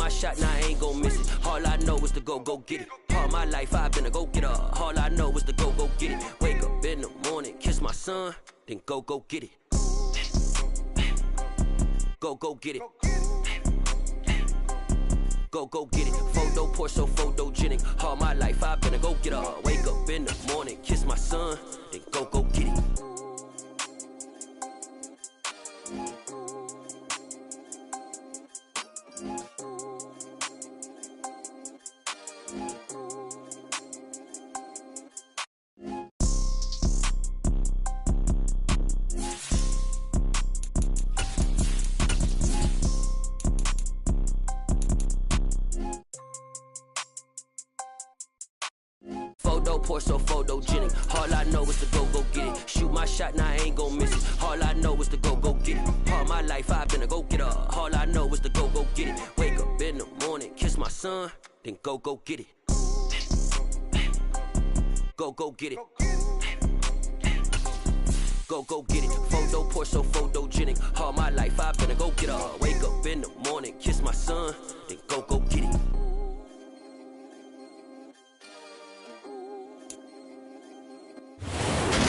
my shot, now I ain't gon' miss it. All I know is to go get it. All my life I've been a go-getter. All I know is to go get it. Wake up in the morning, kiss my son, then go get it. Go get it. Go get it. Photo poor, so photogenic. All my life I've been a go-getter. Wake up in the morning, kiss my son, then go get it. Photo poor, so photogenic. All I know is to go get it. Shoot my shot, now I ain't gon' miss it. All I know is to go get it. All my life I've been a go-getter. All I know is to go get it. Wake up in the morning, kiss my son, then go get it. Go get it. Go get it. Photo poor, so photogenic. All my life I've been a go-getter. Wake up in the morning, kiss my son, then go get it.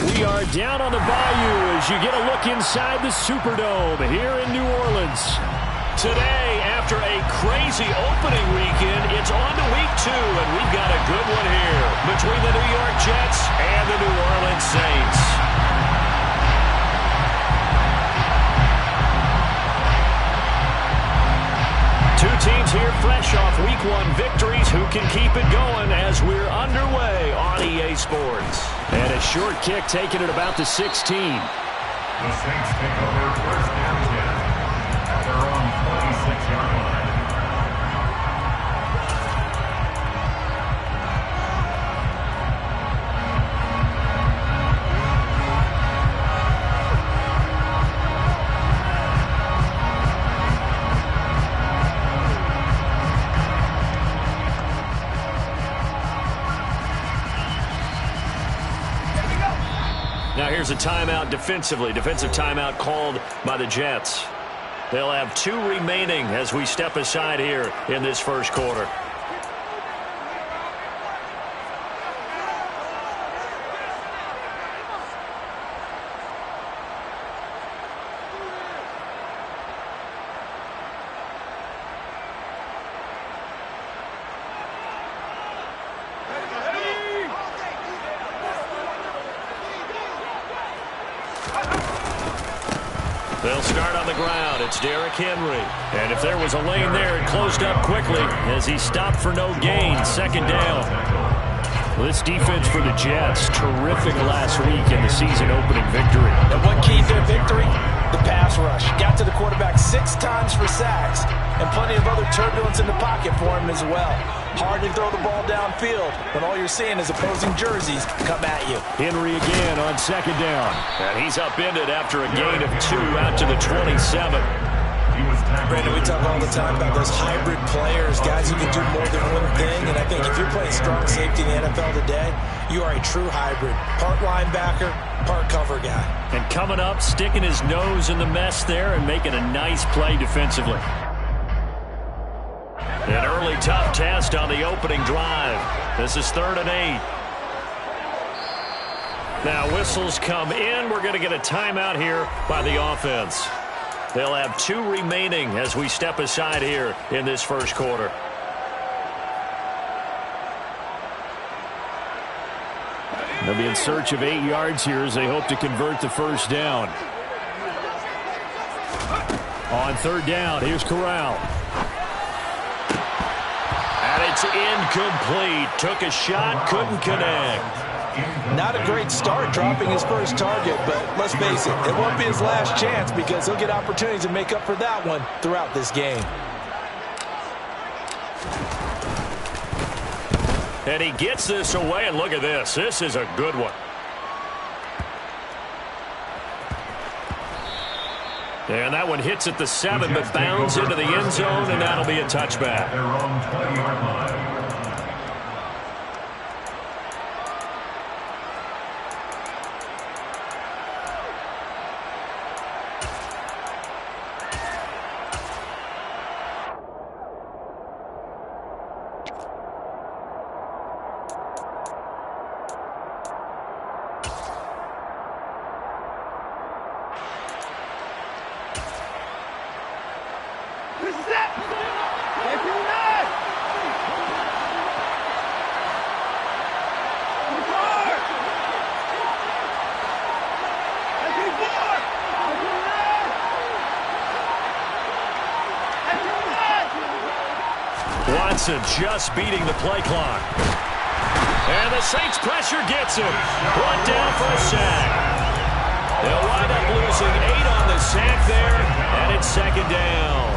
We are down on the Bayou as you get a look inside the Superdome here in New Orleans. Today, after a crazy opening weekend, it's on to week 2, and we've got a good one here between the New York Jets and the New Orleans Saints. Two teams here fresh off week 1 victories. Who can keep it going as we're underway on EA Sports? And a short kick taken at about the 16. The Saints take over first and 10 at their own 26-yard line. Now here's a timeout defensively. Defensive timeout called by the Jets. They'll have 2 remaining as we step aside here in this first quarter. They'll start on the ground. It's Derrick Henry. And if there was a lane there, it closed up quickly as he stopped for no gain. Second down. Well, this defense for the Jets, terrific last week in the season-opening victory. And what keyed their victory? The pass rush. Got to the quarterback 6 times for sacks, and plenty of other turbulence in the pocket for him as well. Hard to throw the ball downfield when all you're seeing is opposing jerseys come at you. Henry again on second down. And he's upended after a gain of 2 out to the 27. Brandon, we talk all the time about those hybrid players, guys who can do more than one thing. And I think if you're playing strong safety in the NFL today, you are a true hybrid. Part linebacker, part cover guy. And coming up, sticking his nose in the mess there and making a nice play defensively. An early tough test on the opening drive. This is 3rd and 8. Now whistles come in. We're going to get a timeout here by the offense. They'll have 2 remaining as we step aside here in this first quarter. They'll be in search of 8 yards here as they hope to convert the first down. On 3rd down, here's Corral. And it's incomplete. Took a shot, couldn't connect. Not a great start dropping his first target, but let's face it, it won't be his last chance because he'll get opportunities to make up for that one throughout this game. And he gets this away, and look at this. This is a good one. And that one hits at the 7, but bounds into the end zone, and that'll be a touchback. Their own 20-yard line. Watson just beating the play clock. And the Saints pressure gets him. Brought down for a sack. They'll wind up losing 8 on the sack there, and it's second down.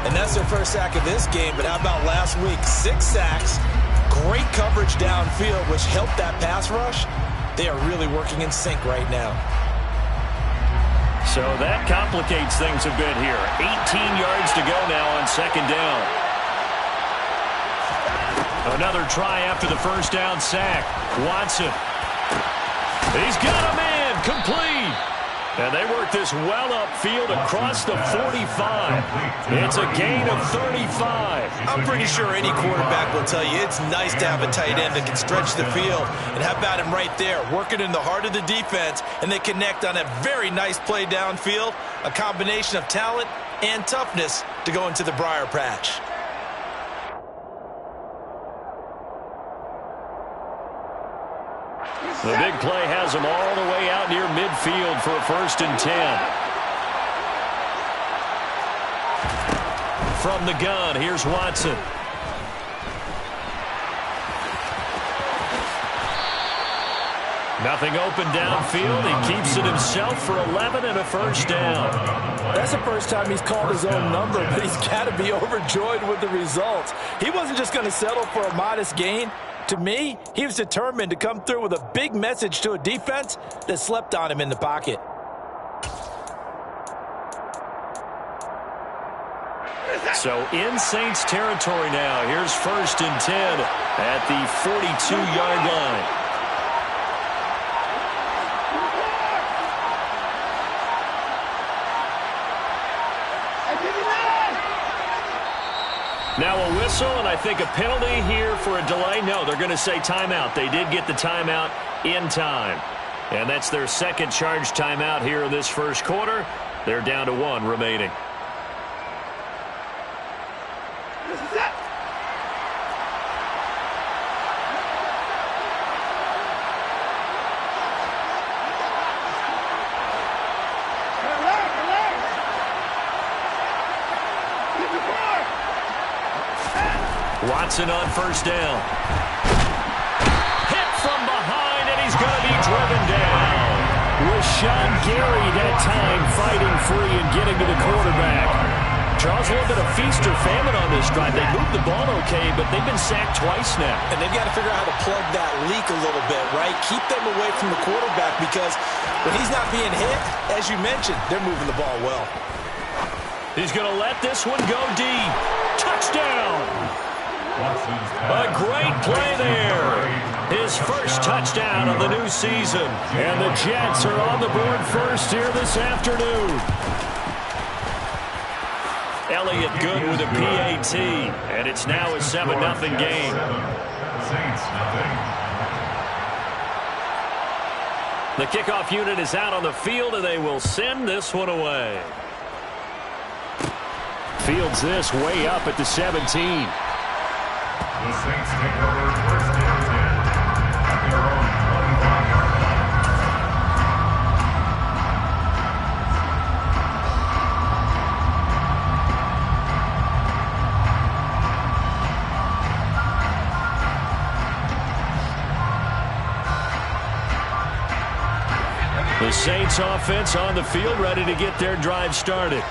And that's their first sack of this game, but how about last week? 6 sacks, great coverage downfield, which helped that pass rush. They are really working in sync right now. So that complicates things a bit here. 18 yards to go now on second down. Another try after the first down sack. Watson. He's got a man. Complete. And they work this well upfield across the 45. It's a gain of 35. I'm pretty sure any quarterback will tell you it's nice to have a tight end that can stretch the field. And how about him right there, working in the heart of the defense, and they connect on a very nice play downfield, a combination of talent and toughness to go into the briar patch. The big play has them all the way out near midfield for a 1st and 10. From the gun, here's Watson. Nothing open downfield. He keeps it himself for 11 and a 1st down. That's the first time he's called his own number, but he's got to be overjoyed with the results. He wasn't just going to settle for a modest gain. To me, he was determined to come through with a big message to a defense that slept on him in the pocket. So in Saints territory now. Here's 1st and 10 at the 42-yard line. Now a whistle, and I think a penalty here for a delay. No, they're going to say timeout. They did get the timeout in time. And that's their second charge timeout here in this first quarter. They're down to 1 remaining. Watson on 1st down. Hit from behind, and he's going to be driven down. Rashawn Gary that time fighting free and getting to the quarterback. Charles, a little bit of feast or famine on this drive. They moved the ball okay, but they've been sacked twice now. And they've got to figure out how to plug that leak a little bit, right? Keep them away from the quarterback, because when he's not being hit, as you mentioned, they're moving the ball well. He's going to let this one go deep. Touchdown! A great play there. His first touchdown of the new season. And the Jets are on the board first here this afternoon. Elliott good with a PAT. And it's now a 7-0 game. The kickoff unit is out on the field, and they will send this one away. Fields this way up at the 17. The Saints take over 1st and 10 at their own 25-yard line. The Saints offense on the field, ready to get their drive started.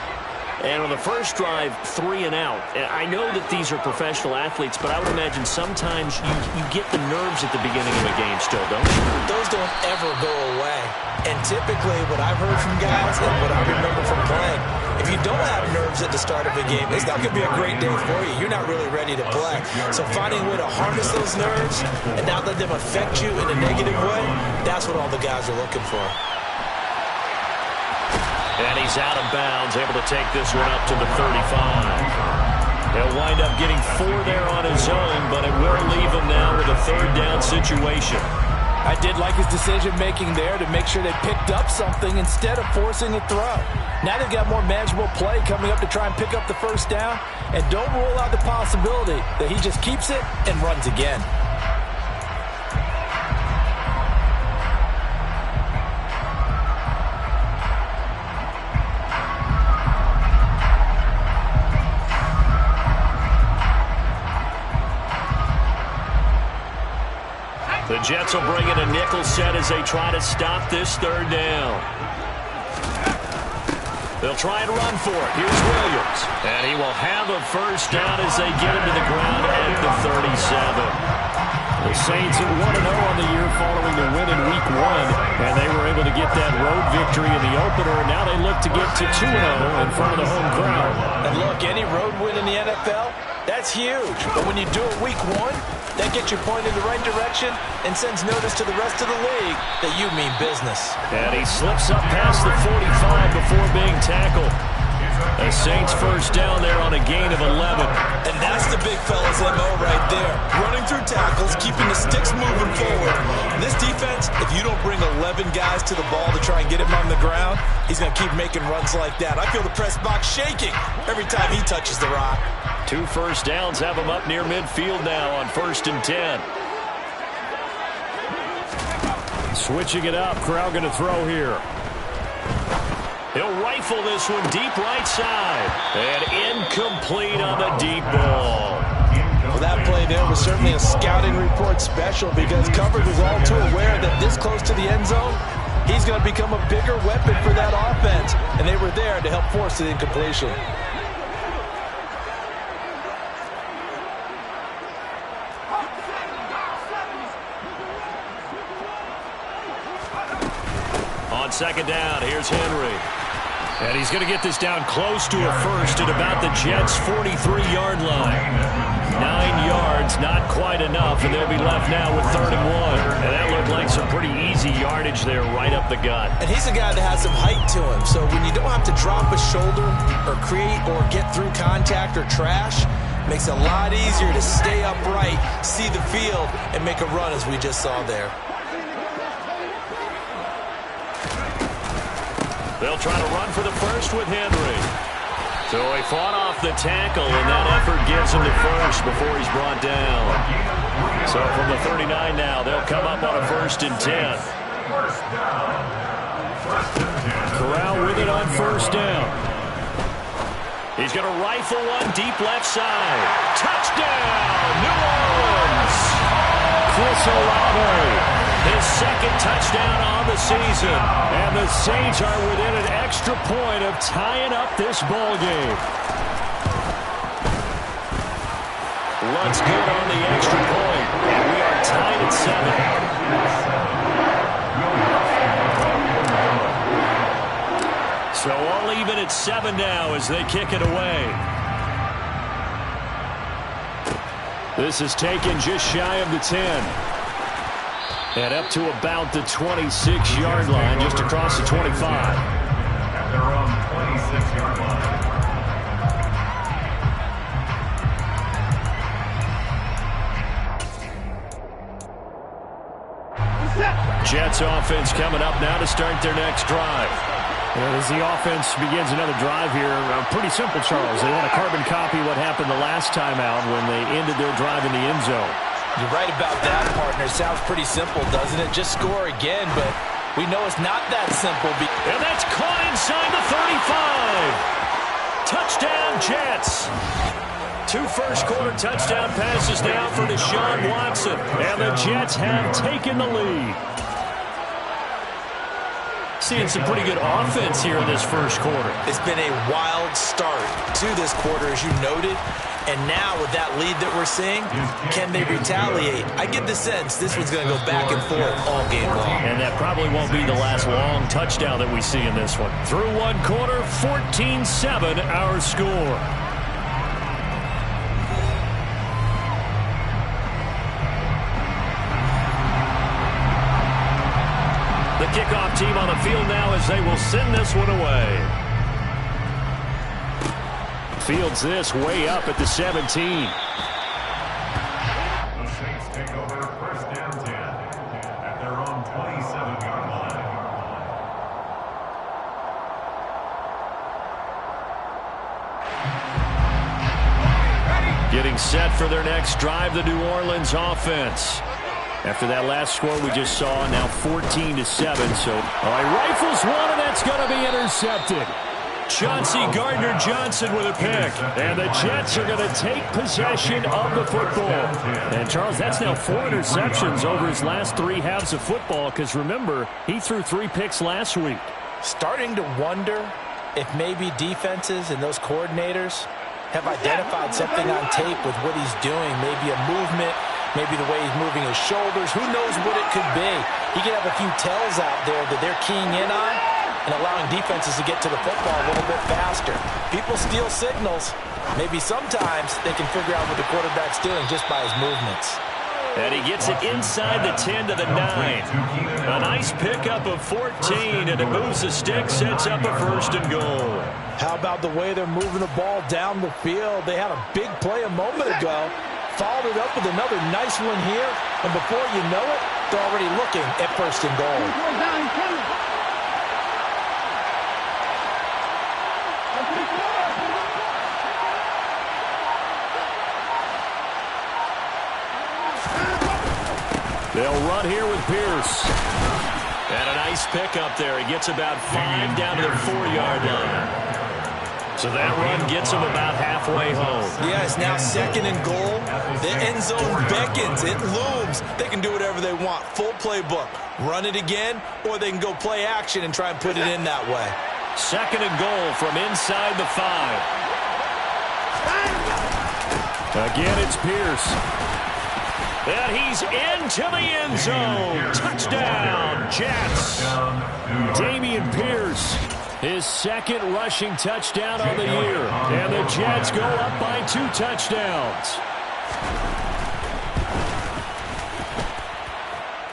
And on the first drive, 3 and out. I know that these are professional athletes, but I would imagine sometimes you get the nerves at the beginning of a game still, don't you? Those don't ever go away. And typically what I've heard from guys and what I remember from playing, if you don't have nerves at the start of a game, it's not going to be a great day for you. You're not really ready to play. So finding a way to harness those nerves and not let them affect you in a negative way, that's what all the guys are looking for. And he's out of bounds, able to take this one up to the 35. He'll wind up getting 4 there on his own, but it will leave him now with a 3rd down situation. I did like his decision-making there to make sure they picked up something instead of forcing a throw. Now they've got more manageable play coming up to try and pick up the 1st down, and don't rule out the possibility that he just keeps it and runs again. The Jets will bring in a nickel set as they try to stop this third down. They'll try and run for it. Here's Williams. And he will have a first down as they get him to the ground at the 37. The Saints at 1-0 on the year following the win in Week 1. And they were able to get that road victory in the opener. And now they look to get to 2-0 in front of the home crowd. And look, any road win in the NFL, that's huge. But when you do it Week 1, that gets you pointed in the right direction and sends notice to the rest of the league that you mean business. And he slips up past the 45 before being tackled. The Saints first down there on a gain of 11. And that's the big fella's MO right there. Running through tackles, keeping the sticks moving forward. This defense, if you don't bring 11 guys to the ball to try and get him on the ground, he's going to keep making runs like that. I feel the press box shaking every time he touches the rock. 2 first downs have him up near midfield now on 1st and 10. Switching it up, Corral going to throw here. He'll rifle this one deep right side. And incomplete on the deep ball. Well, that play there was certainly a scouting report special because coverage was all too aware that this close to the end zone, he's going to become a bigger weapon for that offense. And they were there to help force the incompletion. On second down, here's Henry. And he's going to get this down close to a first at about the Jets' 43-yard line. 9 yards, not quite enough, and they'll be left now with 3rd and 1. And that looked like some pretty easy yardage there right up the gut. And he's a guy that has some height to him, so when you don't have to drop a shoulder or create or get through contact or trash, makes it a lot easier to stay upright, see the field, and make a run as we just saw there. They'll try to run for the first with Henry. So he fought off the tackle, and that effort gives him the first before he's brought down. So from the 39 now, they'll come up on a 1st and 10. Corral with it on 1st down. He's going to rifle one deep left side. Touchdown, New Orleans! Chris Olave. His 2nd touchdown on the season. And the Saints are within an extra point of tying up this ball game. Luntz good on the extra point. And we are tied at 7. So all even at 7 now as they kick it away. This is taken just shy of the 10. And up to about the 26-yard line, just across the 25. At their own 26-yard line. Jets offense coming up now to start their next drive. As the offense begins another drive here, pretty simple, Charles. They want to carbon copy what happened the last time out when they ended their drive in the end zone. You're right about that, partner. Sounds pretty simple, doesn't it? Just score again, but we know it's not that simple. And that's caught inside the 35. Touchdown, Jets. 2 first-quarter touchdown passes now for Deshaun Watson. And the Jets have taken the lead. Seeing some pretty good offense here in this first quarter. It's been a wild start to this quarter, as you noted. And now with that lead that we're seeing, can they retaliate? I get the sense this one's going to go back and forth all game long. And that probably won't be the last long touchdown that we see in this one. Through 1 quarter, 14-7 our score. The kickoff team on the field now as they will send this one away. Fields this way up at the 17. The Saints take over 1st and 10 at their own 27-yard line. Getting set for their next drive, the New Orleans offense. After that last score we just saw, now 14-7. So he rifles one, and that's going to be intercepted. Chauncey Gardner-Johnson with a pick. And the Jets are going to take possession of the football. And, Charles, that's now 4 interceptions over his last 3 halves of football because, remember, he threw 3 picks last week. Starting to wonder if maybe defenses and those coordinators have identified something on tape with what he's doing. Maybe a movement, maybe the way he's moving his shoulders. Who knows what it could be? He could have a few tells out there that they're keying in on and allowing defenses to get to the football a little bit faster. People steal signals. Maybe sometimes they can figure out what the quarterback's doing just by his movements. And he gets it inside the 10 to the 9. A nice pickup of 14, and it moves the stick, sets up a 1st and goal. How about the way they're moving the ball down the field? They had a big play a moment ago, followed it up with another nice one here, and before you know it, they're already looking at 1st and goal. They'll run here with Pierce. And a nice pickup there. He gets about 5 down to the 4-yard line. So that run gets him about halfway home. Yeah, it's now 2nd and goal. The end zone beckons. It looms. They can do whatever they want. Full playbook. Run it again, or they can go play action and try and put it in that way. 2nd and goal from inside the 5. Again, it's Pierce. And he's into the end zone. Touchdown, Jets. Dameon Pierce, his 2nd rushing touchdown on the year. And the Jets go up by 2 touchdowns.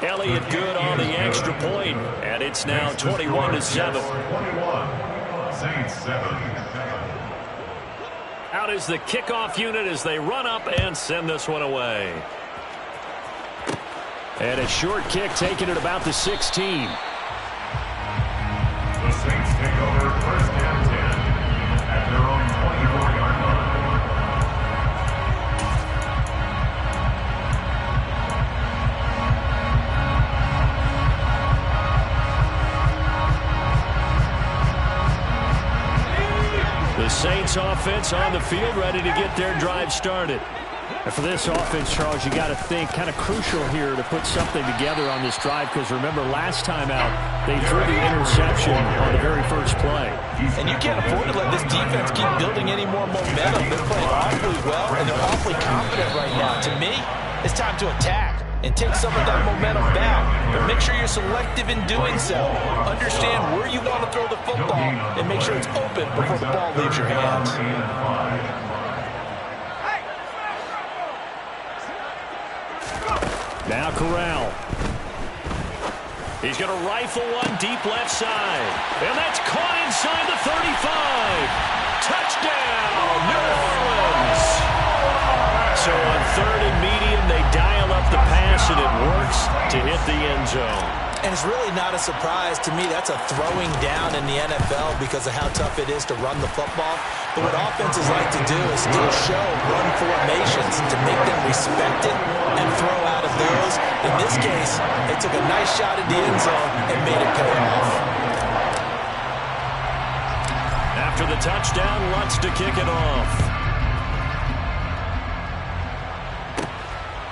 Elliott good on the extra point. And it's now 21-7. 21, Saints 7. Out is the kickoff unit as they run up and send this one away. And a short kick taken at about the 16. The Saints take over 1st and 10 at their own 24-yard line. The Saints offense on the field, ready to get their drive started. And for this offense, Charles, you got to think kind of crucial here to put something together on this drive because remember last time out they threw the interception on the very first play. And you can't afford to let this defense keep building any more momentum. They're playing awfully well and they're awfully confident right now. To me, it's time to attack and take some of that momentum back. But make sure you're selective in doing so. Understand where you want to throw the football and make sure it's open before the ball leaves your hands. Now Corral. He's going to rifle one deep left side. And that's caught inside the 35. Touchdown, New Orleans. So on 3rd and medium, they dial up the pass, and it works to hit the end zone. And it's really not a surprise to me. That's a throwing down in the NFL because of how tough it is to run the football. But what offenses like to do is still show run formations to make them respect it and throw out of those. In this case, they took a nice shot at the end zone and made it pay off. After the touchdown, Lutz to kick it off.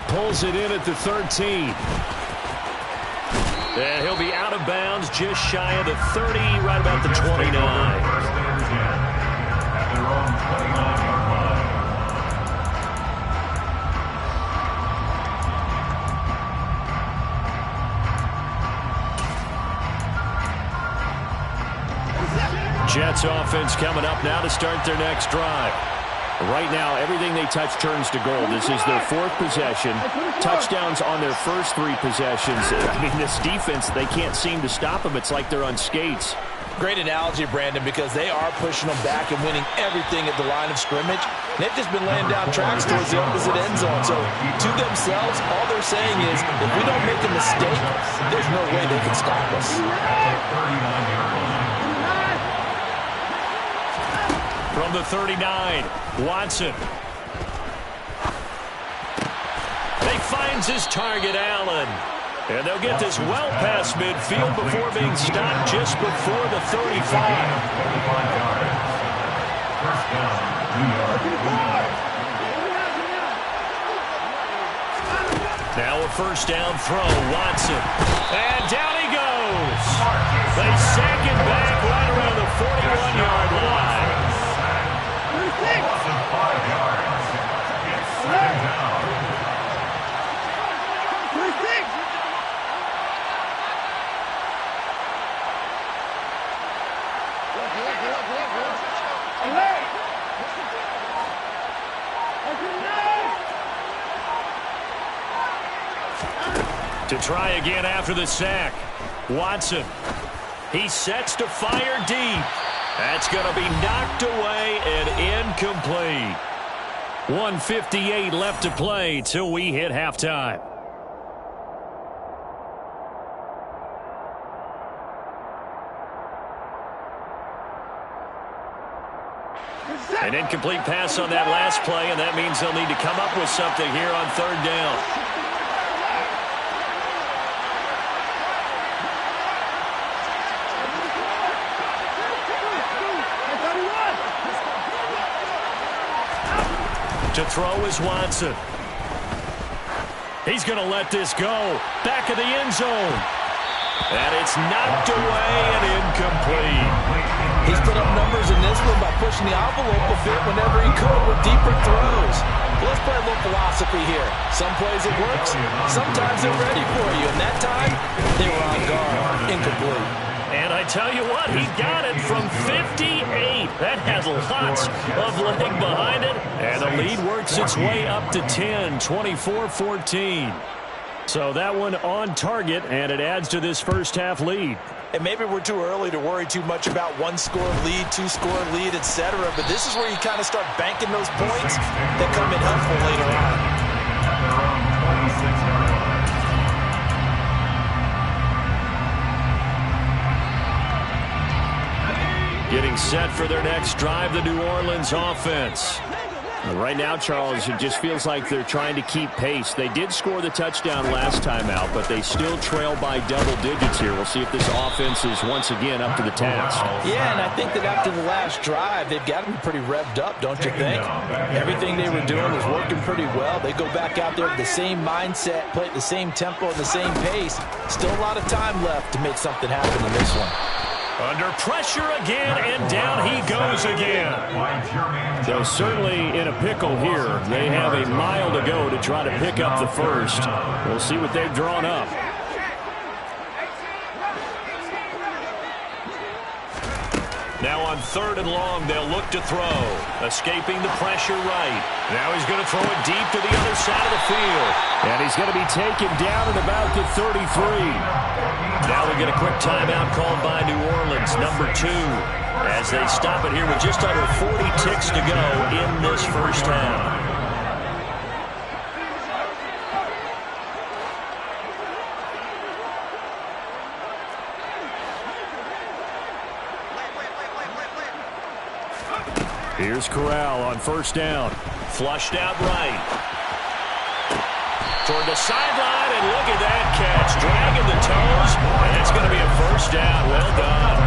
Pulls it in at the 13. And he'll be out of bounds just shy of the 30, right about the 29. Jets offense coming up now to start their next drive. Right now, everything they touch turns to gold. This is their 4th possession. Touchdowns on their first 3 possessions. I mean, this defense, they can't seem to stop them. It's like they're on skates. Great analogy, Brandon, because they are pushing them back and winning everything at the line of scrimmage. They've just been laying down tracks towards the opposite end zone. So to themselves, all they're saying is, if we don't make a mistake, there's no way they can stop us. From the 39, Watson. He finds his target, Allen. And they'll get this well past midfield before being stopped just before the 35. Now a first down throw, Watson. And down he goes. They sack him back right around the 41-yard line. Loss of 5 yards. It's second down. To try again after the sack. Watson. He sets to fire deep. That's going to be knocked away and incomplete. 1:58 left to play till we hit halftime. An incomplete pass on that last play, and that means they'll need to come up with something here on third down. To throw is Watson. He's going to let this go. Back of the end zone. And it's knocked away and incomplete. He's put up numbers in this one by pushing the envelope a bit whenever he could with deeper throws. Let's play a little philosophy here. Some plays it works. Sometimes they're ready for you. And that time, they were on guard. Incomplete. And I tell you what, he got it from 58. That has lots of leg behind it. And the lead works its way up to 10, 24-14. So that one on target, and it adds to this first half lead. And maybe we're too early to worry too much about one-score lead, two-score lead, etc. But this is where you kind of start banking those points that come in helpful later on. They're on 26-yard line. Getting set for their next drive, the New Orleans offense. Right now, Charles, it just feels like they're trying to keep pace. They did score the touchdown last time out, but they still trail by double digits here. We'll see if this offense is once again up to the task. Yeah, and I think that after the last drive, they've got to be pretty revved up, don't you think? Everything they were doing was working pretty well. They go back out there with the same mindset, play at the same tempo and the same pace. Still a lot of time left to make something happen in this one. Under pressure again, and down he goes again. So certainly in a pickle here. They have a mile to go to try to pick up the first. We'll see what they've drawn up. Now on third and long, they'll look to throw. Escaping the pressure right. Now he's going to throw it deep to the other side of the field. And he's going to be taken down at about the 33. Now we get a quick timeout called by New Orleans, number 2, as they stop it here with just under 40 ticks to go in this first half. Here's Corral on first down. Flushed out right. Toward the sideline, and look at that catch. Dragging the toes, and it's going to be a first down. Well done.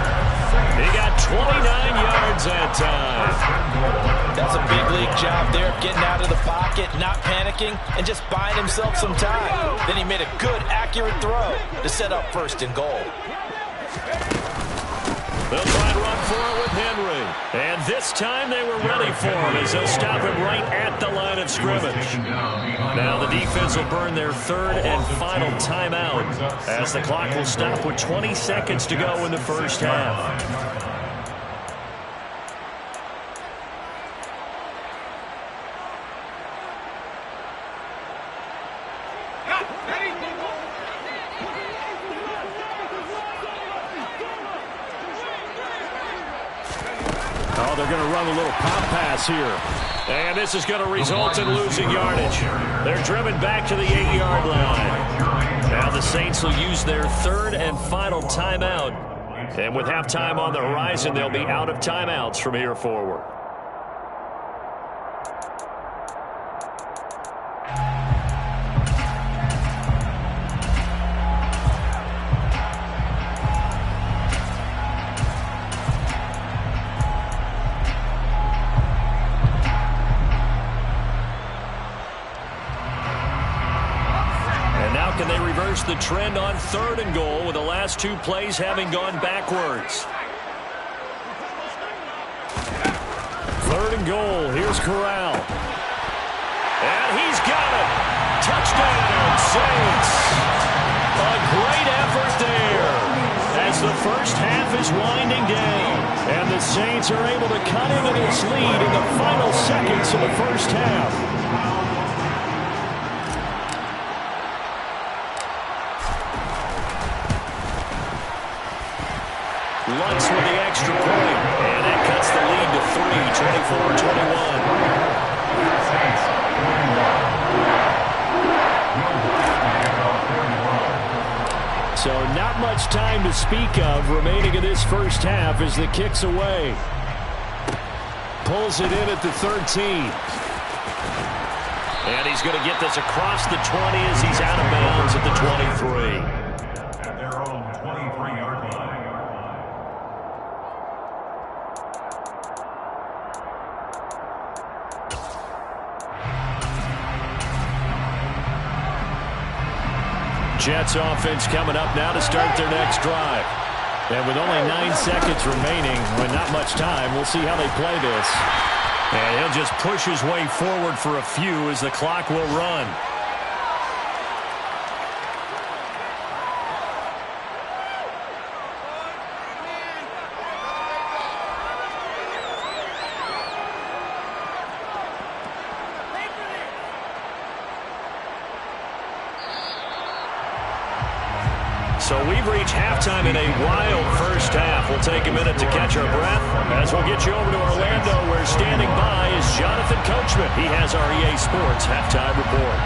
He got 29 yards that time. That's a big league job there of getting out of the pocket, not panicking, and just buying himself some time. Then he made a good, accurate throw to set up first and goal. They'll try and run for it with Henry. And this time they were ready for him as they'll stop him right at the line of scrimmage. Now the defense will burn their third and final timeout as the clock will stop with 20 seconds to go in the first half. Oh, they're going to run a little pop pass here. And this is going to result in losing yardage. They're driven back to the 8-yard line. Now the Saints will use their third and final timeout. And with halftime on the horizon, they'll be out of timeouts from here forward. Can they reverse the trend on 3rd and goal with the last 2 plays having gone backwards? 3rd and goal. Here's Corral. And he's got it. Touchdown, Saints. A great effort there as the first half is winding down. And the Saints are able to cut into this lead in the final seconds of the first half. Lutz with the extra point. And that cuts the lead to 3, 24-21. So not much time to speak of remaining in this first half as the kick's away. Pulls it in at the 13. And he's going to get this across the 20 as he's out of bounds at the 23. At their own 23-yard line. Jets offense coming up now to start their next drive. And with only 9 seconds remaining, with not much time, we'll see how they play this. And he'll just push his way forward for a few as the clock will run. So we've reached halftime in a wild first half. We'll take a minute to catch our breath as we'll get you over to Orlando, where standing by is Jonathan Coachman. He has our EA Sports halftime report.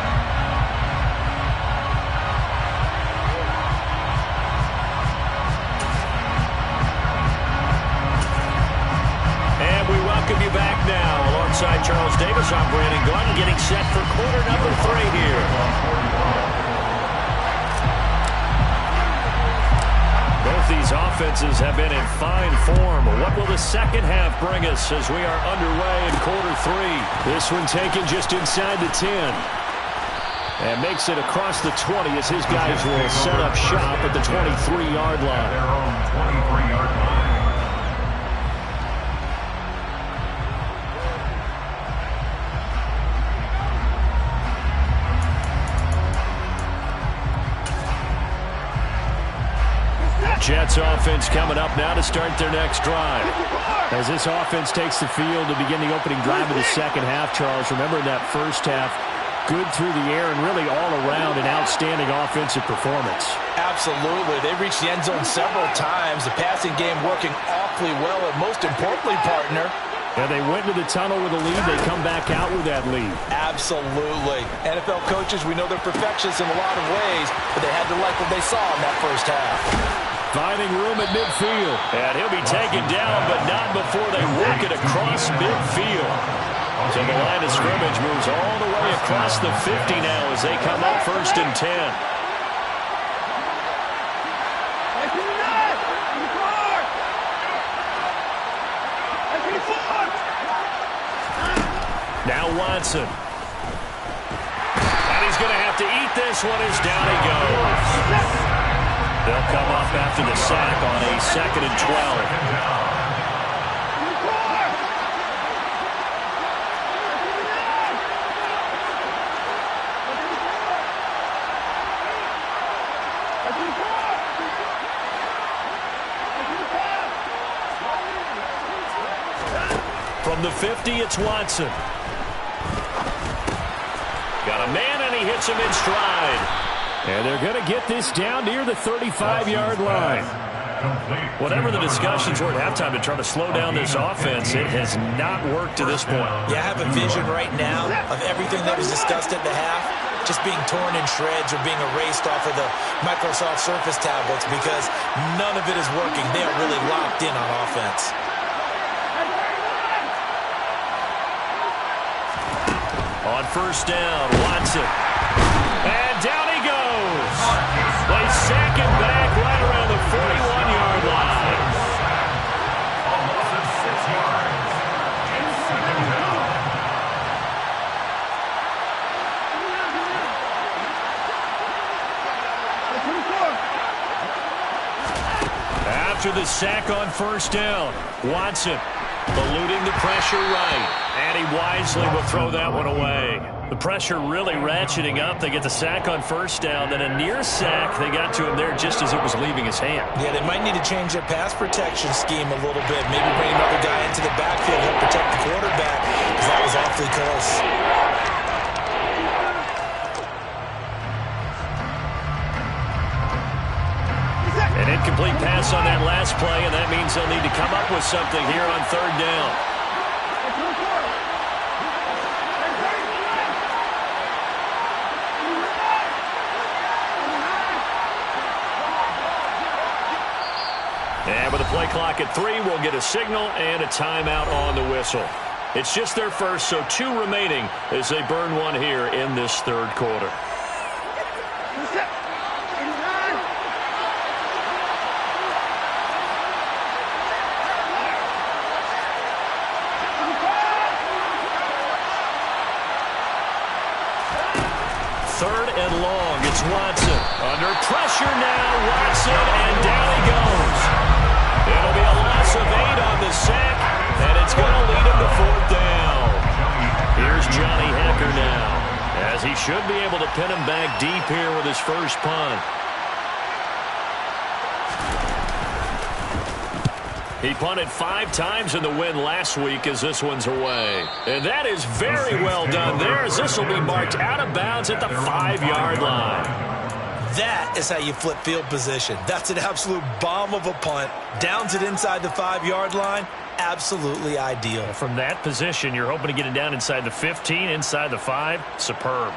And we welcome you back now. Alongside Charles Davis, I'm Brandon Glenn, getting set for quarter number 3 here. Both these offenses have been in fine form. What will the second half bring us as we are underway in quarter 3? This one taken just inside the 10. And makes it across the 20 as his guys will set up shop at the 23-yard line. Their own 23-yard line. Jets offense coming up now to start their next drive. As this offense takes the field to begin the opening drive of the second half, Charles, remember that first half, good through the air and really all around an outstanding offensive performance. Absolutely. They reached the end zone several times. The passing game working awfully well, and most importantly, partner, and they went into the tunnel with a lead. They come back out with that lead. Absolutely. NFL coaches, we know they're perfectionists in a lot of ways, but they had to like what they saw in that first half. Finding room at midfield. And he'll be taken down, but not before they work it across midfield. So the line of scrimmage moves all the way across the 50 now as they come up 1st and 10. Now Watson. And he's going to have to eat this one as down he goes. They'll come up after the sack on a 2nd and 12. From the 50, it's Watson. Got a man, and he hits him in stride. And they're going to get this down near the 35-yard line. Whatever the discussions were at halftime to try to slow down this offense, it has not worked to this point. Yeah, I have a vision right now of everything that was discussed at the half just being torn in shreds or being erased off of the Microsoft Surface tablets because none of it is working. They are really locked in on offense. On 1st down, Watson. And down he goes. They sack him back right around the 41-yard line. Almost at 6 yards. It's 2nd down. after the sack on first down. Watson eluding the pressure right, and he wisely will throw that one away. The pressure really ratcheting up. They get the sack on first down, then a near sack. They got to him there just as it was leaving his hand. Yeah, they might need to change their pass protection scheme a little bit. Maybe bring another guy into the backfield to help protect the quarterback, because that was awfully close. An incomplete pass on that last play, and that means they'll need to come up with something here on third down. And with the play clock at 3, we'll get a signal and a timeout on the whistle. It's just their first, so 2 remaining as they burn one here in this third quarter. Third and long, it's Watson. Under pressure now, Watson, and down he goes. It'll be a loss of 8 on the sack, and it's going to lead him to fourth down. Here's Johnny Hekker now, as he should be able to pin him back deep here with his first punt. He punted 5 times in the win last week as this one's away. And that is very well done there, as this will be marked out of bounds at the 5-yard line. That is how you flip field position. That's an absolute bomb of a punt. Downs it inside the 5-yard line. Absolutely ideal. From that position, you're hoping to get it down inside the 15, inside the 5. Superb.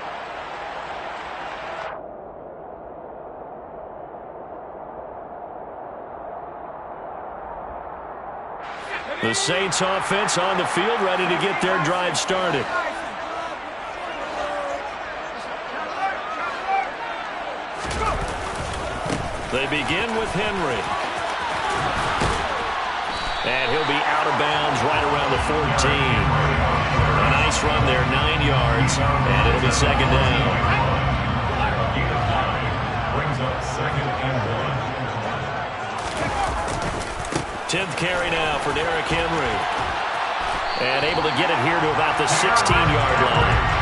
The Saints offense on the field, ready to get their drive started. They begin with Henry. And he'll be out of bounds right around the 14. A nice run there, 9 yards, and it'll be second down. Brings up second and 1. 10th carry now for Derrick Henry. And able to get it here to about the 16-yard line.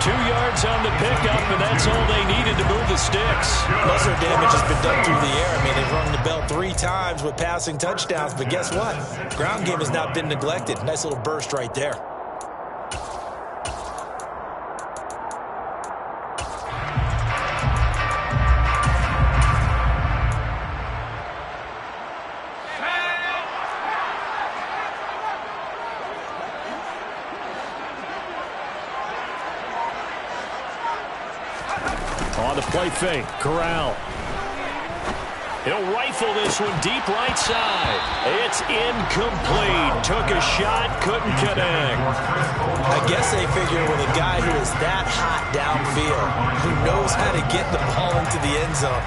2 yards on the pickup, and that's all they needed to move the sticks. Most of their damage has been done through the air. I mean, they've rung the bell 3 times with passing touchdowns, but guess what? Ground game has not been neglected. Nice little burst right there. On the play fake, Corral. He'll rifle this one deep right side. It's incomplete. Took a shot, couldn't connect. I guess they figure with a guy who is that hot downfield, who knows how to get the ball into the end zone,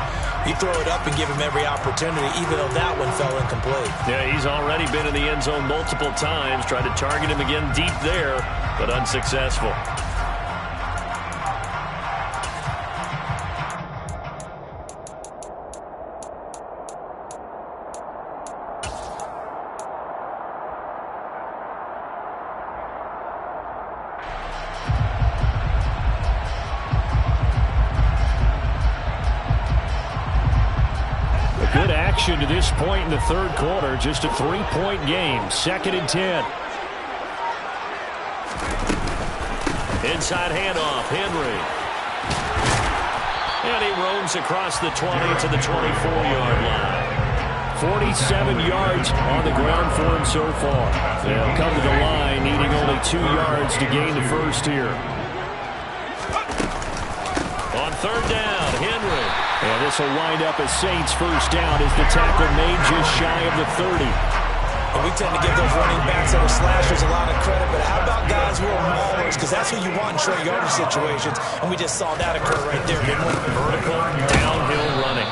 you throw it up and give him every opportunity, even though that one fell incomplete. Yeah, he's already been in the end zone multiple times. Tried to target him again deep there, but unsuccessful. Good action to this point in the third quarter. Just a 3-point game. 2nd and 10. Inside handoff, Henry. And he roams across the 20 to the 24-yard line. 47 yards on the ground for him so far. They'll come to the line, needing only 2 yards to gain the first here. On third down, Henry. And this will wind up as Saints first down as the tackle made just shy of the 30. And we tend to give those running backs that are slashers a lot of credit, but how about guys who are maulers? Because that's who you want in short yardage situations, and we just saw that occur right there, didn't we? Vertical, downhill running.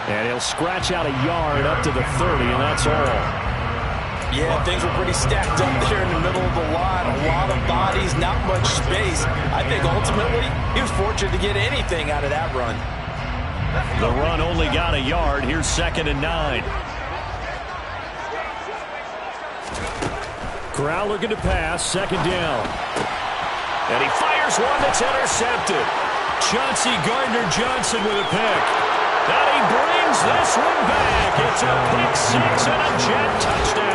And he'll scratch out a yard up to the 30, and that's all. Yeah, things were pretty stacked up there in the middle of the line. A lot of bodies, not much space. I think ultimately he was fortunate to get anything out of that run. The run only got a yard. Here's 2nd and 9. Corral looking to pass, second down. And he fires one that's intercepted. Chauncey Gardner-Johnson with a pick. And he brings this one back. It's a pick six and a Jet touchdown.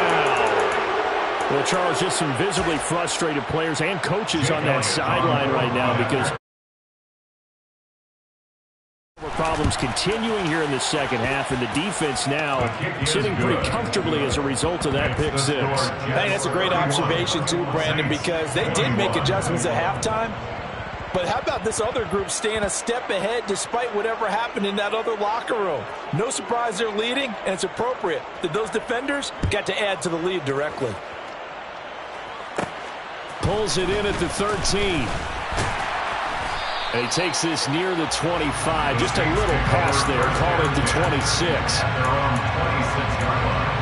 Well, Charles, just some visibly frustrated players and coaches on that sideline right now because problems continuing here in the second half, and the defense now sitting pretty comfortably as a result of that pick six. Hey, that's a great observation too, Brandon, because they did make adjustments at halftime. But how about this other group staying a step ahead despite whatever happened in that other locker room? No surprise they're leading, and it's appropriate that those defenders got to add to the lead directly. Pulls it in at the 13. And he takes this near the 25. Just a little pass there. Call it the 26. They're on 26-yard line.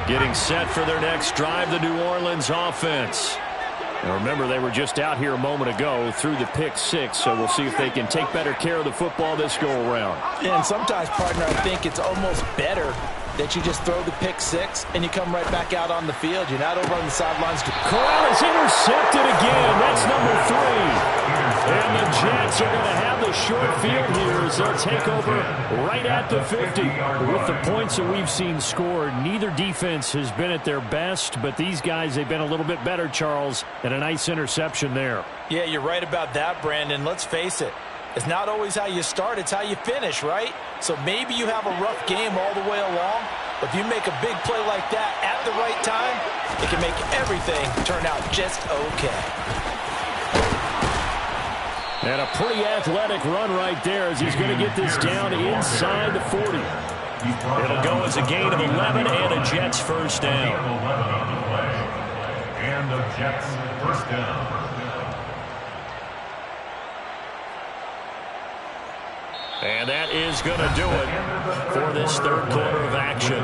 Getting set for their next drive, the New Orleans offense. And remember, they were just out here a moment ago through the pick six, so we'll see if they can take better care of the football this go-around. And sometimes, partner, I think it's almost better that you just throw the pick six and you come right back out on the field. You're not over on the sidelines. Corral is intercepted again. That's number 3. And the Jets are going to have the short field here as they'll take over right at the 50. With the points that we've seen scored, neither defense has been at their best, but these guys, they've been a little bit better, Charles, and a nice interception there. Yeah, you're right about that, Brandon. Let's face it. It's not always how you start, it's how you finish, right? So maybe you have a rough game all the way along, but if you make a big play like that at the right time, it can make everything turn out just okay. And a pretty athletic run right there as he's going to get this down inside the 40. It'll go as a gain of 11 and a Jets first down. And the Jets first down. And that is going to do it for this third quarter of action.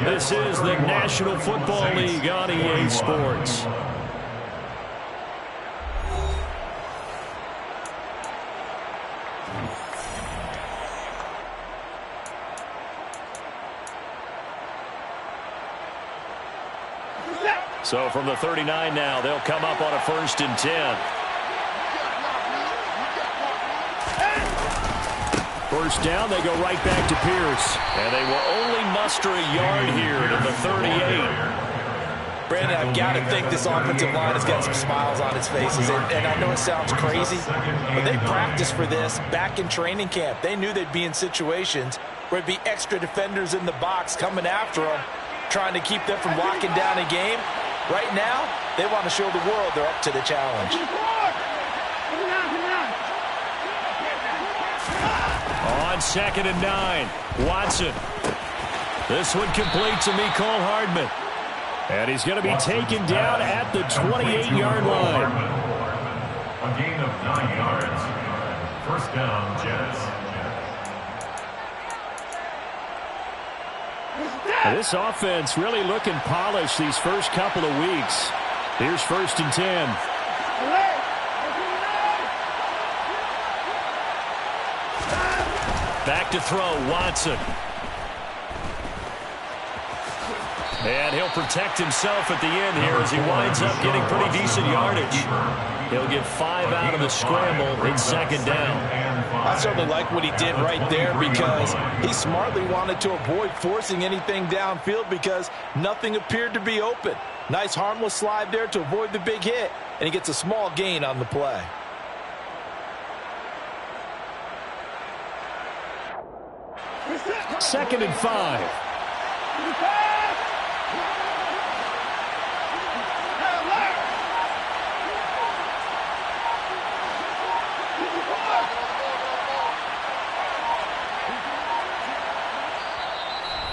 This is the National Football League on EA Sports. So from the 39 now, they'll come up on a 1st and 10. First down, they go right back to Pierce. And they will only muster a yard here to the 38. Brandon, I've got to think this offensive line has got some smiles on its faces. And I know it sounds crazy, but they practiced for this back in training camp. They knew they'd be in situations where it'd be extra defenders in the box coming after them, trying to keep them from locking down a game. Right now, they want to show the world they're up to the challenge. On 2nd and 9, Watson. This one complete to Mecole Hardman. And he's going to be taken down at the 28-yard line. A gain of 9 yards. First down, Jets. Now this offense really looking polished these first couple of weeks. Here's 1st and 10. Back to throw, Watson. And he'll protect himself at the end here as he winds up getting pretty decent yardage. He'll get 5 out of the scramble in 2nd down. I certainly like what he did right there because he smartly wanted to avoid forcing anything downfield because nothing appeared to be open. Nice harmless slide there to avoid the big hit, and he gets a small gain on the play. Second and 5.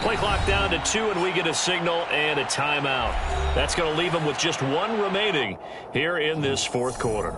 Play clock down to 2, and we get a signal and a timeout. That's going to leave them with just 1 remaining here in this 4th quarter.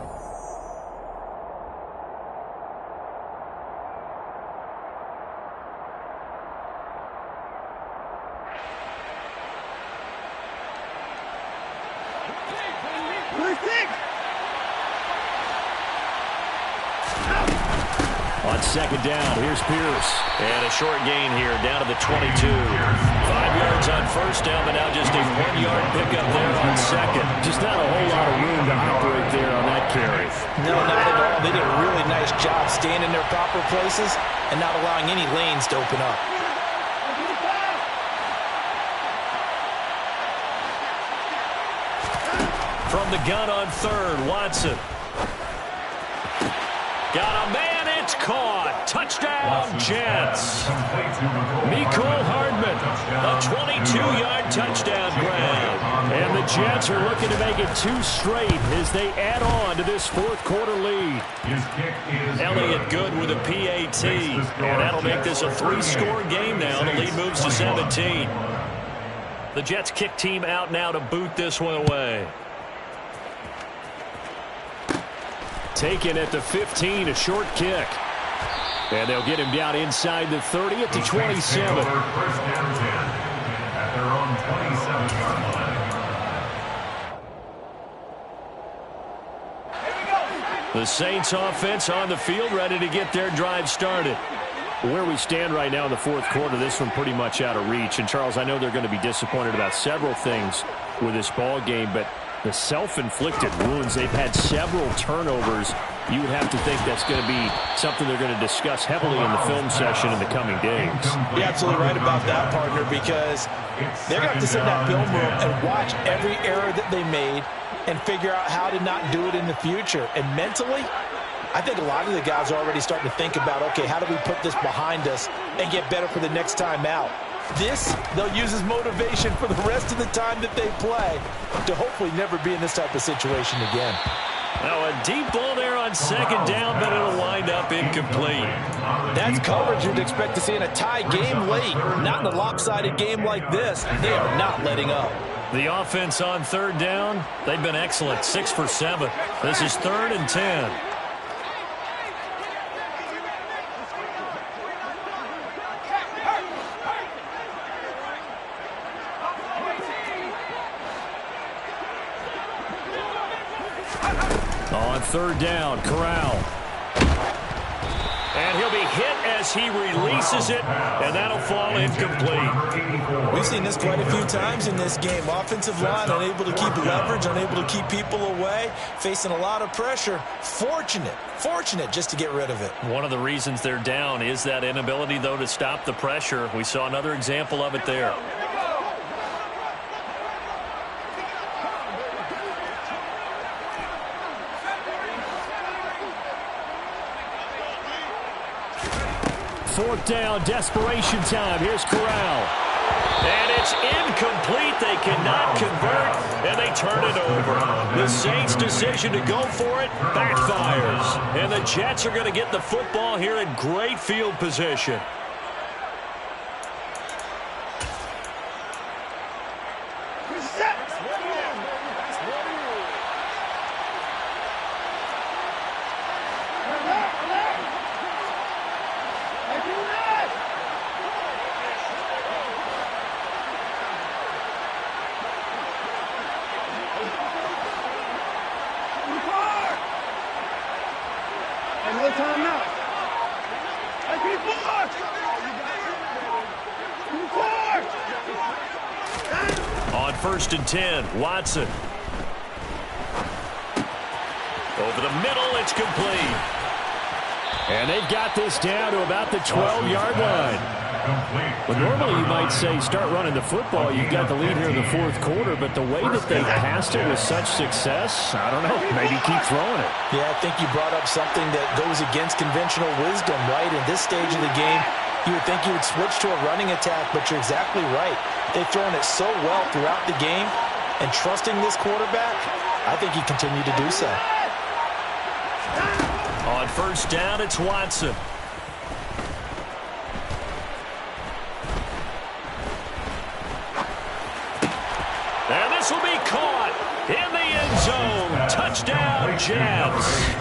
On second down, here's Pierce. And a short gain here, down to the 22. 5 yards on first down, but now just a 1-yard pickup there on second. Just not a whole lot of room to operate there on that carry. No, not at all. They did a really nice job staying in their proper places and not allowing any lanes to open up. From the gun on third, Watson. Got a man, it's caught. Touchdown, Jets. Mecole Hardman, a 22-yard touchdown grab. And the Jets are looking to make it 2 straight as they add on to this fourth-quarter lead. Elliott good with a PAT. And that'll make this a 3-score game now. The lead moves to 17. The Jets kick team out now to boot this one away. Taken at the 15, a short kick. And they'll get him down inside the 30 at the 27. First down 10 at their own 27-yard line. The Saints offense on the field, ready to get their drive started. Where we stand right now in the fourth quarter, this one pretty much out of reach. And, Charles, I know they're going to be disappointed about several things with this ball game, but the self-inflicted wounds, they've had several turnovers. You would have to think that's going to be something they're going to discuss heavily in the film session in the coming days. You're absolutely right about that, partner, because they're going to have to sit in that film room and watch every error that they made and figure out how to not do it in the future. And mentally, I think a lot of the guys are already starting to think about, okay, how do we put this behind us and get better for the next time out? This, they'll use as motivation for the rest of the time that they play to hopefully never be in this type of situation again. Now a deep ball there on second down, but it'll wind up incomplete. That's coverage you'd expect to see in a tie game late. Not in a lopsided game like this. They are not letting up. The offense on third down, they've been excellent, 6 for 7. This is 3rd and 10. On third down, Corral. And he'll be hit as he releases it, and that'll fall incomplete. We've seen this quite a few times in this game. Offensive line unable to keep leverage, unable to keep people away, facing a lot of pressure. Fortunate just to get rid of it. One of the reasons they're down is that inability, though, to stop the pressure. We saw another example of it there. Fourth down, desperation time. Here's Corral. And it's incomplete. They cannot convert, and they turn it over. The Saints' decision to go for it backfires. And the Jets are going to get the football here in great field position. On 1st and 10, Watson. Over the middle, it's complete. And they've got this down to about the 12-yard line. Well, normally you might say start running the football. You've got the lead here in the fourth quarter, but the way that they passed it with such success, I don't know, maybe keep throwing it. Yeah, I think you brought up something that goes against conventional wisdom, right? In this stage of the game, you would think you would switch to a running attack, but you're exactly right. They've thrown it so well throughout the game, and trusting this quarterback, I think he continued to do so. On 1st down, it's Watson. And this will be caught in the end zone. Touchdown, Jets.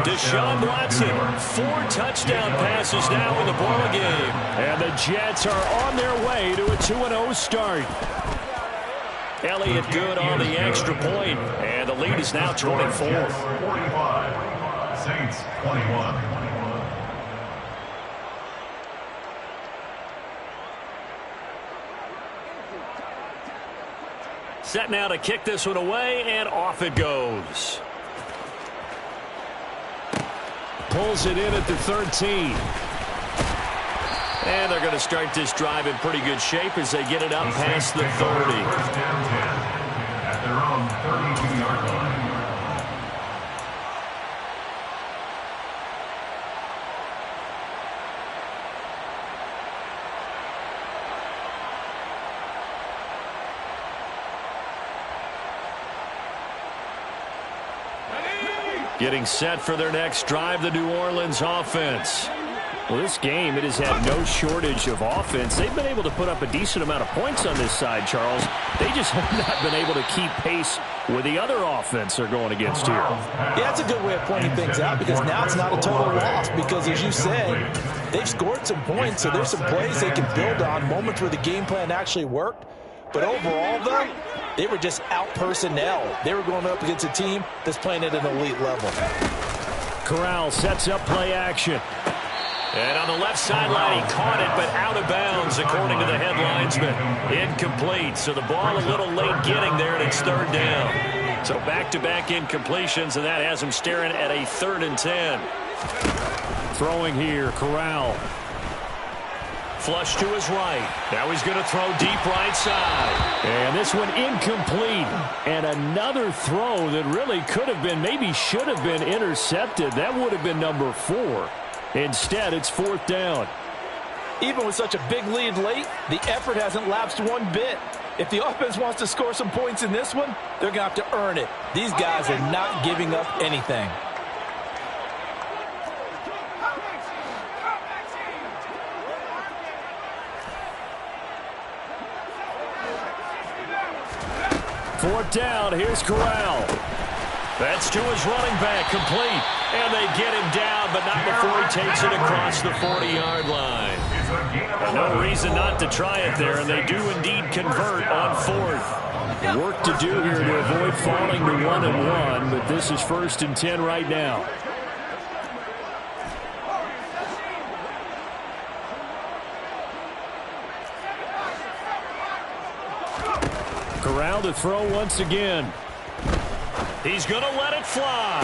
Deshaun Watson, 4 touchdown passes now in the ball game. And the Jets are on their way to a 2-0 start. Elliott good on the extra point, and the lead is now 24. Saints 21. Set now to kick this one away, and off it goes. Pulls it in at the 13. And they're going to start this drive in pretty good shape as they get it up past the 30. First down 10 at their own 32-yard line. Getting set for their next drive, the New Orleans offense. Well, this game, it has had no shortage of offense. They've been able to put up a decent amount of points on this side, Charles. They just have not been able to keep pace with the other offense they're going against here. Yeah, that's a good way of pointing things out because now it's not a total loss because, as you said, they've scored some points, so there's some plays they can build on, moments where the game plan actually worked. But overall, though, they were just out-personnel. They were going up against a team that's playing at an elite level. Corral sets up play action. And on the left sideline, he caught it, but out of bounds, according to the head linesman. Incomplete, so the ball a little late getting there, and it's third down. So back-to-back incompletions, and that has him staring at a 3rd and 10. Throwing here, Corral. Flush to his right. Now he's going to throw deep right side. And this one incomplete. And another throw that really could have been, maybe should have been intercepted. That would have been number 4. Instead, it's 4th down. Even with such a big lead late, the effort hasn't lapsed one bit. If the offense wants to score some points in this one, they're going to have to earn it. These guys are not giving up anything. Fourth down, here's Corral. That's to his running back, complete. And they get him down, but not before he takes it across the 40-yard line. No reason not to try it there, and they do indeed convert on 4th. Work to do here to avoid falling to 1-1, but this is 1st and 10 right now. Corral to throw once again. He's going to let it fly.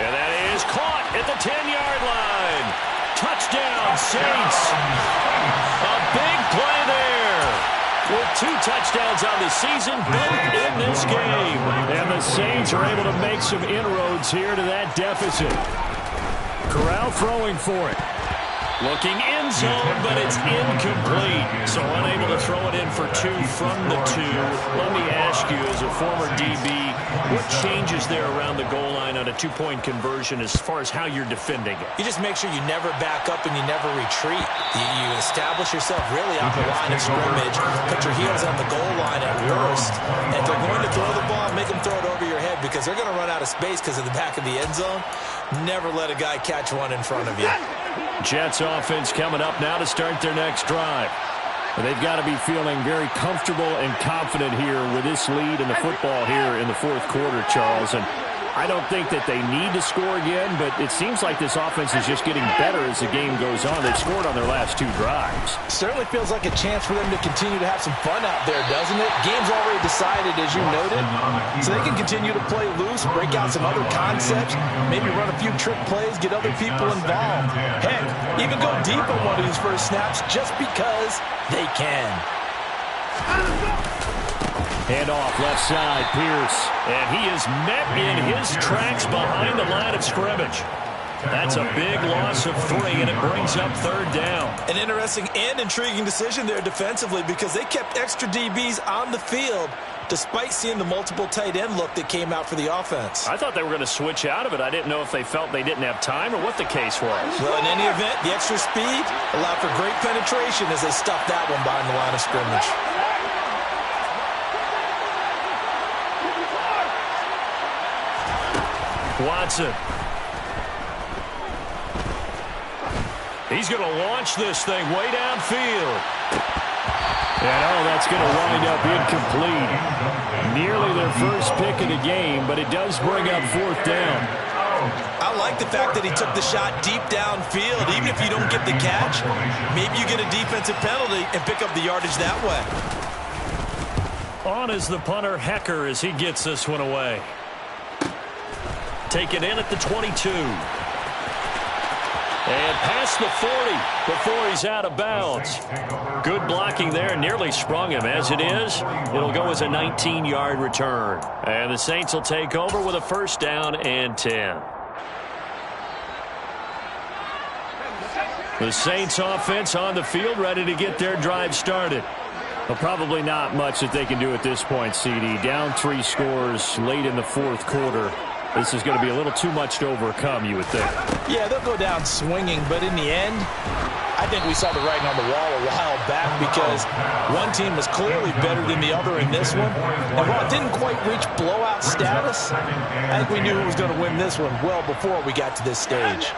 And that is caught at the 10-yard line. Touchdown, Saints. A big play there. With 2 touchdowns on the season, both in this game. And the Saints are able to make some inroads here to that deficit. Corral throwing for it. Looking end zone, but it's incomplete. So unable to throw it in for 2 from the 2. Let me ask you, as a former DB, what changes there around the goal line on a 2-point conversion as far as how you're defending it? You just make sure you never back up and you never retreat. You establish yourself really on the line of scrimmage, put your heels on the goal line at worst. And if they're going to throw the ball, make them throw it over your head because they're going to run out of space because of the back of the end zone. Never let a guy catch one in front of you. Jets offense coming up now to start their next drive. And they've got to be feeling very comfortable and confident here with this lead in the football here in the 4th quarter, Charles. And I don't think that they need to score again, but it seems like this offense is just getting better as the game goes on. They've scored on their last 2 drives. Certainly feels like a chance for them to continue to have some fun out there, doesn't it? Game's already decided, as you noted, so they can continue to play loose, break out some other concepts, maybe run a few trick plays, get other people involved. Heck, even go deep on one of these first snaps just because they can. Handoff left side, Pierce. And he is met in his tracks behind the line of scrimmage. That's a big loss of 3, and it brings up 3rd down. An interesting and intriguing decision there defensively because they kept extra DBs on the field despite seeing the multiple tight end look that came out for the offense. I thought they were going to switch out of it. I didn't know if they felt they didn't have time or what the case was. Well, in any event, the extra speed allowed for great penetration as they stuffed that one behind the line of scrimmage. Watson. He's going to launch this thing way downfield. And, oh, that's going to wind up incomplete. Nearly their first pick of the game, but it does bring up 4th down. I like the fact that he took the shot deep downfield. Even if you don't get the catch, maybe you get a defensive penalty and pick up the yardage that way. On is the punter, Hecker, as he gets this one away. Taken in at the 22. And past the 40 before he's out of bounds. Good blocking there. Nearly sprung him. As it is, it'll go as a 19-yard return. And the Saints will take over with a first down and 10. The Saints offense on the field, ready to get their drive started. Well, probably not much that they can do at this point, CD. Down 3 scores late in the fourth quarter. This is going to be a little too much to overcome, you would think. Yeah, they'll go down swinging, but in the end, I think we saw the writing on the wall a while back because one team was clearly better than the other in this one. And while it didn't quite reach blowout status, I think we knew who was going to win this one well before we got to this stage.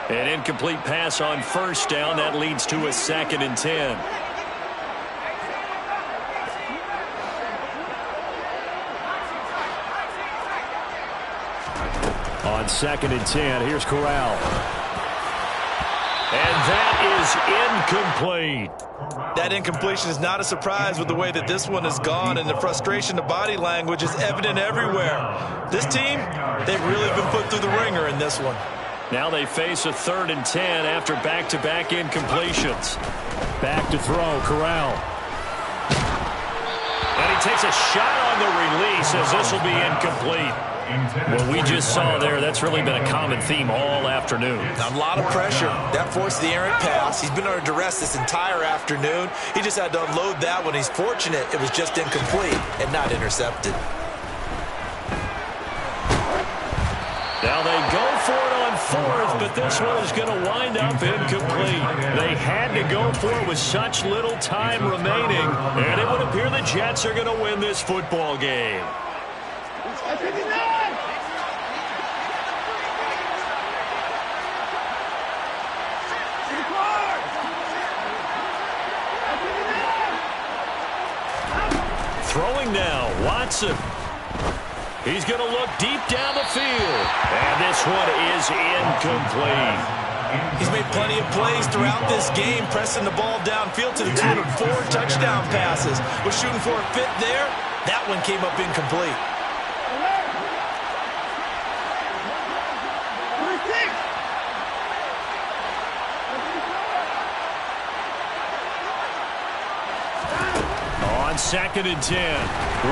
An incomplete pass on first down. That leads to a 2nd and 10. On 2nd and 10, here's Corral. And that is incomplete. That incompletion is not a surprise with the way that this one has gone, and the frustration, the body language is evident everywhere. This team, they've really been put through the ringer in this one. Now they face a 3rd and 10 after back-to-back incompletions. Back to throw, Corral. And he takes a shot on the release as this will be incomplete. What we just saw there, that's really been a common theme all afternoon. A lot of pressure. That forced the errant pass. He's been under duress this entire afternoon. He just had to unload that one. He's fortunate it was just incomplete and not intercepted. Now they go for it on 4th, but this one is going to wind up incomplete. They had to go for it with such little time remaining, and it would appear the Jets are going to win this football game. Throwing now, Watson. He's going to look deep down the field. And this one is incomplete. He's made plenty of plays throughout this game, pressing the ball downfield to the tune of 4 touchdown passes. Was shooting for a fit there. That one came up incomplete. On 2nd and 10,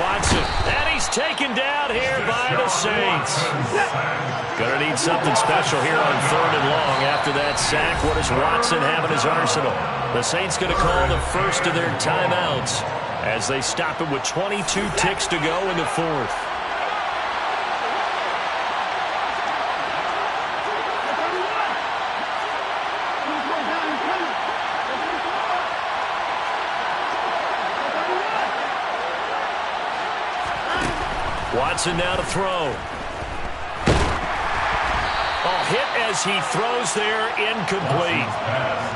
Watson, and he's taken down here by the Saints. Gonna need something special here on 3rd and long after that sack. What does Watson have in his arsenal? The Saints gonna call the first of their timeouts as they stop it with 22 ticks to go in the 4th. Watson now to throw. Oh, hit as he throws there, incomplete.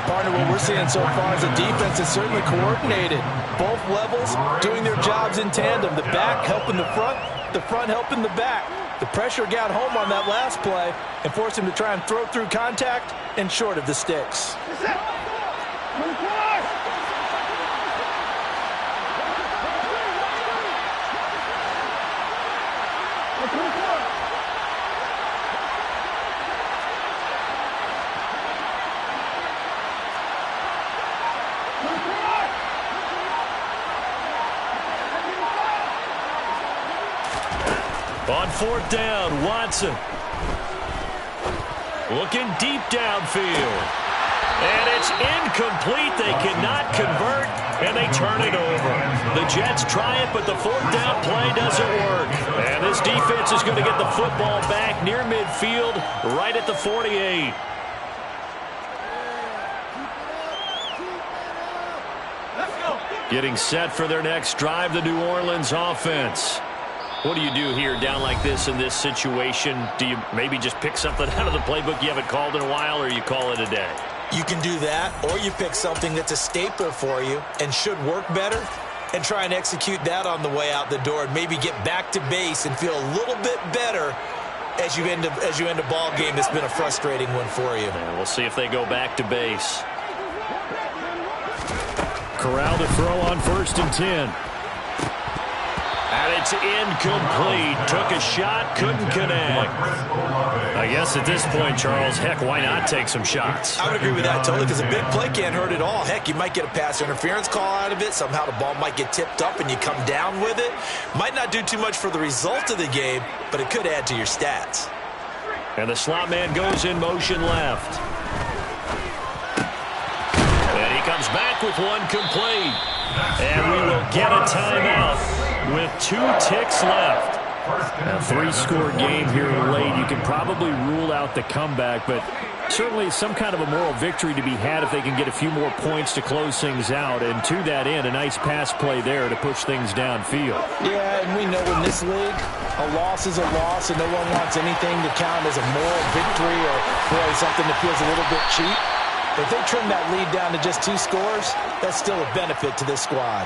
Partner, what we're seeing so far is the defense is certainly coordinated. Both levels doing their jobs in tandem. The back helping the front helping the back. The pressure got home on that last play and forced him to try and throw through contact and short of the sticks. On 4th down, Watson. Looking deep downfield. And it's incomplete. They cannot convert, and they turn it over. The Jets try it, but the 4th down play doesn't work. And this defense is going to get the football back near midfield, right at the 48. Getting set for their next drive, the New Orleans offense. What do you do here down like this in this situation? Do you maybe just pick something out of the playbook you haven't called in a while, or you call it a day? You can do that, or you pick something that's a staple for you and should work better and try and execute that on the way out the door and maybe get back to base and feel a little bit better as you end a ball game that's been a frustrating one for you. And we'll see if they go back to base. Corral to throw on 1st and 10. And it's incomplete. Took a shot, couldn't connect. I guess at this point, Charles, heck, why not take some shots? I would agree with that totally, because a big play can't hurt at all. Heck, you might get a pass interference call out of it. Somehow the ball might get tipped up and you come down with it. Might not do too much for the result of the game, but it could add to your stats. And the slot man goes in motion left. And he comes back with one complete. And we will get a timeout with 2 ticks left. A 3-score game here late. You can probably rule out the comeback, but certainly some kind of a moral victory to be had if they can get a few more points to close things out. And to that end, a nice pass play there to push things downfield. Yeah, and we know in this league, a loss is a loss, and no one wants anything to count as a moral victory or really something that feels a little bit cheap. If they trim that lead down to just 2 scores, that's still a benefit to this squad.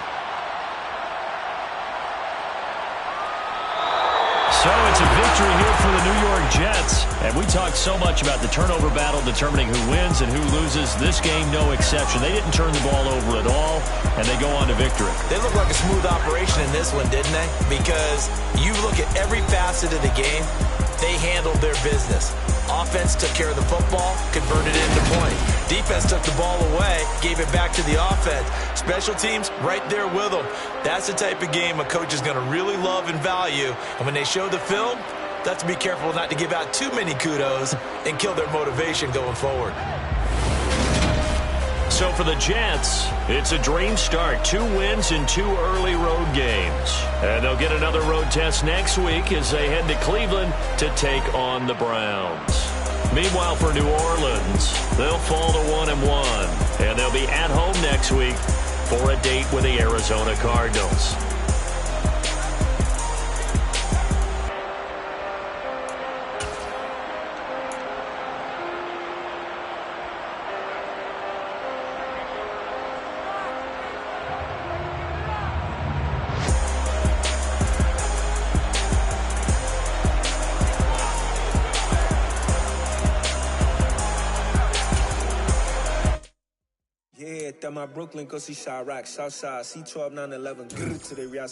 So it's a victory here for the New York Jets. And we talked so much about the turnover battle determining who wins and who loses. This game, no exception. They didn't turn the ball over at all, and they go on to victory. They look like a smooth operation in this one, didn't they? Because you look at every facet of the game, they handled their business. Offense took care of the football, converted it into points. Defense took the ball away, gave it back to the offense. Special teams, right there with them. That's the type of game a coach is going to really love and value. And when they show the film, that's to be careful not to give out too many kudos and kill their motivation going forward. So for the Jets, it's a dream start. 2 wins in 2 early road games. And they'll get another road test next week as they head to Cleveland to take on the Browns. Meanwhile, for New Orleans, they'll fall to 1-1. And they'll be at home next week for a date with the Arizona Cardinals. My Brooklyn, go see Chirac, Southside, C12, 911, to the